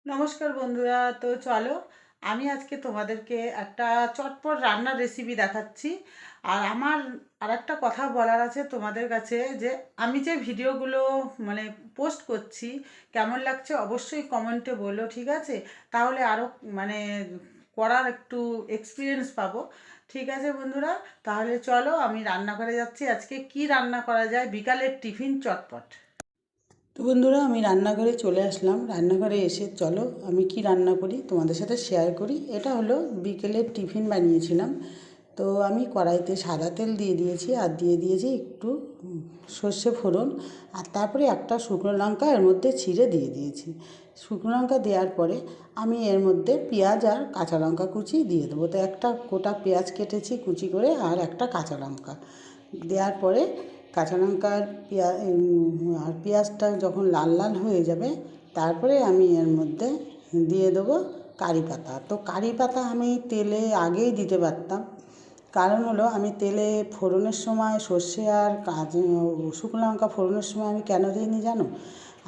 নমস্কার বন্ধুরা, তো চলো আমি আজকে তোমাদেরকে একটা চটপট রান্নার রেসিপি দেখাচ্ছি। আর আমার আরেকটা কথা বলার আছে তোমাদের কাছে, যে আমি যে ভিডিওগুলো মানে পোস্ট করছি কেমন লাগছে অবশ্যই কমেন্টে বলো, ঠিক আছে? তাহলে আরও মানে করার একটু এক্সপিরিয়েন্স পাবো। ঠিক আছে বন্ধুরা, তাহলে চলো আমি রান্নাঘরে যাচ্ছি। আজকে কি রান্না করা যায় বিকালের টিফিন চটপট। তো বন্ধুরা, আমি রান্নাঘরে চলে আসলাম। রান্নাঘরে এসে চলো আমি কি রান্না করি তোমাদের সাথে শেয়ার করি। এটা হলো বিকেলের টিফিন বানিয়েছিলাম। তো আমি কড়াইতে সাদা তেল দিয়ে দিয়েছি আর দিয়ে দিয়েছি একটু সর্ষে ফোড়ন, আর তারপরে একটা শুকনো লঙ্কা এর মধ্যে ছিঁড়ে দিয়ে দিয়েছি। শুকনো লঙ্কা দেওয়ার পরে আমি এর মধ্যে পেঁয়াজ আর কাঁচা লঙ্কা কুচি দিয়ে দেবো। তো একটা গোটা পেঁয়াজ কেটেছি কুচি করে, আর একটা কাঁচা লঙ্কা দেওয়ার পরে কাঁচা লঙ্কা আর পেঁয়াজটা যখন লাল লাল হয়ে যাবে, তারপরে আমি এর মধ্যে দিয়ে দেবো কারি পাতা। তো কারি পাতা আমি তেলে আগেই দিতে পারতাম, কারণ হলো আমি তেলে ফোড়নের সময় সর্ষে আর শুকনো লঙ্কা ফোড়নের সময় আমি কেন দিইনি জানো?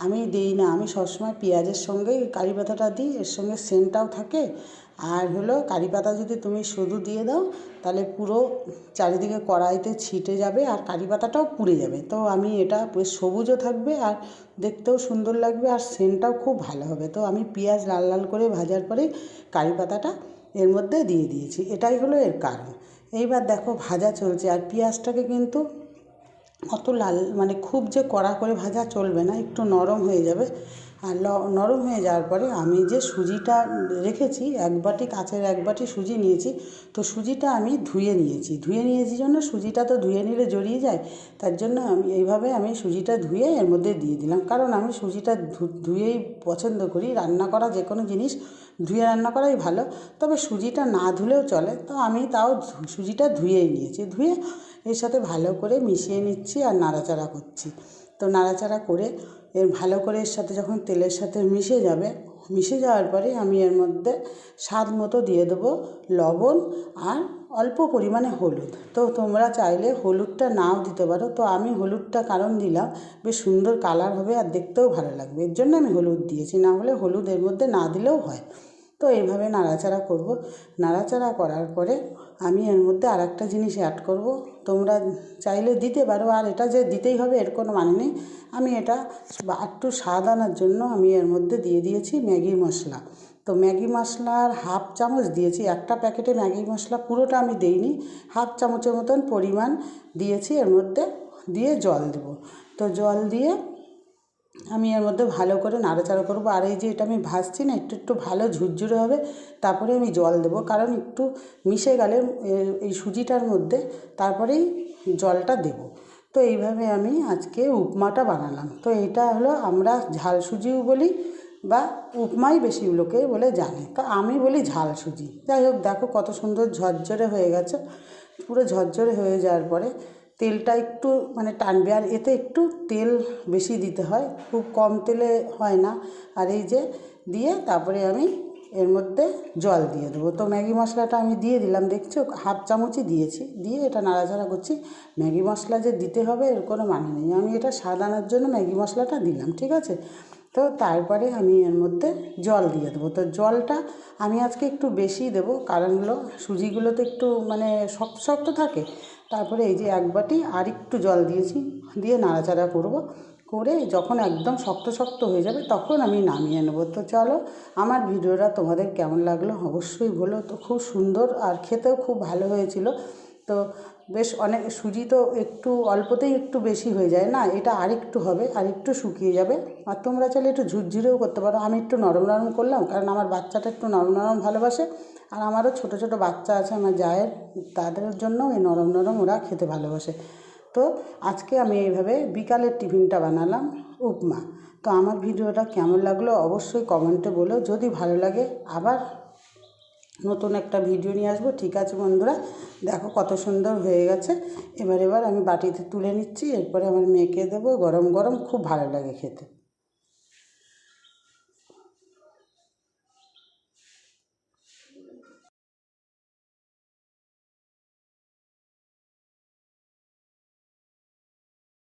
আমি দিই না, আমি সবসময় পেঁয়াজের সঙ্গেই কারি পাতাটা দিই, এর সঙ্গে সেন্টটাও থাকে। আর হলো কারি পাতা যদি তুমি শুধু দিয়ে দাও তাহলে পুরো চারিদিকে কড়াইতে ছিটে যাবে আর কারি পাতাটাও পুড়ে যাবে। তো আমি এটা বেশ সবুজও থাকবে আর দেখতেও সুন্দর লাগবে আর সেন্টটাও খুব ভালো হবে। তো আমি পেঁয়াজ লাল লাল করে ভাজার পরেই কারি পাতাটা এর মধ্যে দিয়ে দিয়েছি, এটাই হলো এর কারণ। এইবার দেখো ভাজা চলছে, আর পেঁয়াজটাকে কিন্তু অত লাল মানে খুব যে কড়া করে ভাজা চলবে না, একটু নরম হয়ে যাবে। আর নরম হয়ে যাওয়ার পরে আমি যে সুজিটা রেখেছি, কাঁচের এক বাটি সুজি নিয়েছি। তো সুজিটা আমি ধুয়ে নিয়েছি জন্য সুজিটা তো ধুয়ে নিলে জড়িয়ে যায়, তার জন্য আমি সুজিটা ধুয়ে এর মধ্যে দিয়ে দিলাম। কারণ আমি সুজিটা ধুয়েই পছন্দ করি, রান্না করা যে কোনো জিনিস ধুয়ে রান্না করাই ভালো। তবে সুজিটা না ধুলেও চলে, তো আমি তাও সুজিটা ধুয়েই নিয়েছি। ধুয়ে এর সাথে ভালো করে মিশিয়ে নিচ্ছি আর নাড়াচাড়া করছি। তো নাড়াচাড়া করে ভালো করে এর সাথে যখন তেলের সাথে মিশে যাওয়ার পরে আমি এর মধ্যে স্বাদ মতো দিয়ে দেবো লবণ আর অল্প পরিমাণে হলুদ। তো তোমরা চাইলে হলুদটা নাও দিতে পারো, তো আমি হলুদটা কারণ দিলাম বেশ সুন্দর কালার হবে আর দেখতেও ভালো লাগবে, এর জন্য আমি হলুদ দিয়েছি, না হলে হলুদ এর মধ্যে না দিলেও হয়। তো এইভাবে নাড়াচাড়া করব। নাড়াচাড়া করার পরে আমি এর মধ্যে আর একটা জিনিস অ্যাড করব, তোমরা চাইলে দিতে পারো, আর এটা যে দিতেই হবে এর কোনো মানে নেই। আমি এটা একটু স্বাদ আনার জন্য আমি এর মধ্যে দিয়ে দিয়েছি ম্যাগি মশলা। তো ম্যাগি মশলার হাফ চামচ দিয়েছি, একটা প্যাকেটে ম্যাগি মশলা পুরোটা আমি দিইনি, হাফ চামচের মতন পরিমাণ দিয়েছি। এর মধ্যে দিয়ে জল দেবো। তো জল দিয়ে আমি এর মধ্যে ভালো করে নাড়াচাড়া করবো। আর এই যে এটা আমি ভাজছি না, একটু একটু ভালো ঝুরঝুরে হবে, তারপরে আমি জল দেবো, কারণ একটু মিশে গেলে এই সুজিটার মধ্যে তারপরেই জলটা দেব। তো এইভাবে আমি আজকে উপমাটা বানালাম। তো এটা হলো আমরা ঝাল সুজিও বলি বা উপমাই বেশি লোকে বলে জানে, তো আমি বলি ঝাল সুজি। যাই হোক, দেখো কত সুন্দর ঝরঝরে হয়ে গেছে। পুরো ঝরঝরে হয়ে যাওয়ার পরে তেলটা একটু মানে টানবে, আর এতে একটু তেল বেশি দিতে হয়, খুব কম তেলে হয় না। আর এই যে দিয়ে তারপরে আমি এর মধ্যে জল দিয়ে দেবো। তো ম্যাগি মশলাটা আমি দিয়ে দিলাম, দেখছো হাফ চামচই দিয়েছি, দিয়ে এটা নাড়াচাড়া করছি। ম্যাগি মশলা যে দিতে হবে এর কোনো মানে নেই, আমি এটা স্বাদ আনার জন্য ম্যাগি মশলাটা দিলাম, ঠিক আছে? তো তারপরে আমি এর মধ্যে জল দিয়ে দেবো। তো জলটা আমি আজকে একটু বেশি দেবো, কারণ হলো সুজিগুলো তো একটু মানে শক্ত শক্ত থাকে। তারপরে এই যে এক বাটি আর একটু জল দিয়েছি, দিয়ে নাড়াচাড়া করব। করে যখন একদম শক্ত শক্ত হয়ে যাবে তখন আমি নামিয়ে নেব। তো চলো, আমার ভিডিওটা তোমাদের কেমন লাগলো অবশ্যই বলো। তো খুব সুন্দর আর খেতেও খুব ভালো হয়েছিল। তো বেশ অনেক সুজি তো একটু অল্পতেই একটু বেশি হয়ে যায় না, এটা আরেকটু হবে, আর একটু শুকিয়ে যাবে। আর তোমরা চাইলে একটু ঝুরঝুরেও করতে পারো, আমি একটু নরম নরম করলাম কারণ আমার বাচ্চাটা একটু নরম নরম ভালোবাসে। আর আমারও ছোটো ছোটো বাচ্চা আছে আমার জায়ের, তাদের জন্য এই নরম নরম ওরা খেতে ভালোবাসে। তো আজকে আমি এইভাবে বিকালের টিফিনটা বানালাম উপমা। তো আমার ভিডিওটা কেমন লাগলো অবশ্যই কমেন্টে বলো, যদি ভালো লাগে আবার নতুন একটা ভিডিও নিয়ে আসবো। ঠিক আছে বন্ধুরা, দেখো কত সুন্দর হয়ে গেছে। এবার আমি বাটিতে তুলে নিচ্ছি, এরপরে আমার মেয়েকে দেবো, গরম গরম খুব ভালো লাগে খেতে।